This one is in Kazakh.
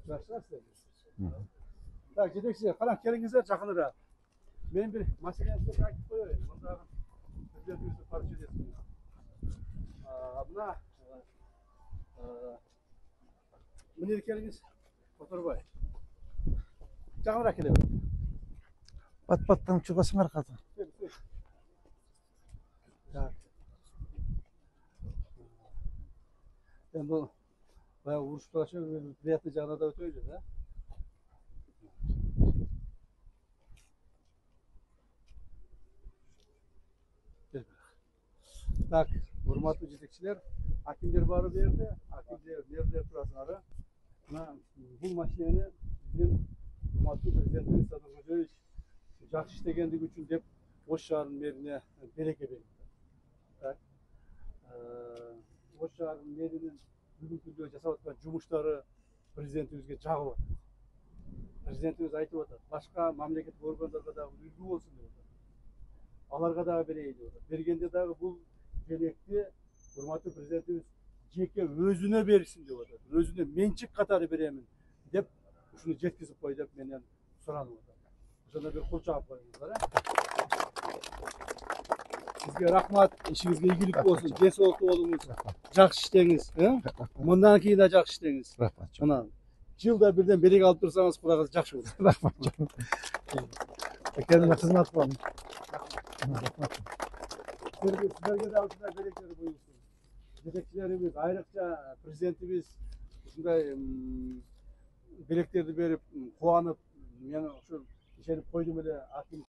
Başlar size. Tak, jedekçi, falan kelingizler жақынырақ. Men bir masaleni size aytып koyayım. Mındagı президентибизди парча edesiniz. Mına келиңиz, Oturbay. Жақынырақ келе бер. Bat-battan çıkasın arkada. Так. Ben bu bayağı uğraşıp dolaşıyorum. Priятный жағына да өтөйүн да. Так, урматтуу жетекчилер, акимдер бары берди, акимдер, мэрлер турасыңар. Мына бул машинени биздин урматтуу президентибиз Садыр Кожоевич жакшы иштегендиги үчүн деп Ош шаарынын мэрине береке берди. Так. Ош шаарынын мэринин бүгүнкү күндө жасап аткан жумуштары президентибизге жагып атат. Президентибиз айтып атат, башка мамлекеттик органдарга дагы үлгү болсун деп атат. Аларга дагы берейин деп атат. Бергенде дагы бул желекти урматтуу президентибиз жеке өзүнө берсин деп атат. Өзүнө менчик катары беремин деп ушуну жеткизип кой деп менен суранып атат. Ошондо бир кол чаап коюңуздар. Сизге рахмат, ишиңизге ийгилик болсун, ден соолуктуу болуңуз, жакшы иштеңиз, мындан кийин да жакшы иштеңиз. Рахмат. Мына жылда бирден береке алып турсаңыз, кудайга жакшы болот. Рахмат. Kendine hizmet var. Rahmat. Sizlerge de altına berekleri buyursun. Yetekçilerimiz, ayrıca prezidentimiz ушундай белектерди берип, кубанып, мени ошо ишенип койдум эле, аким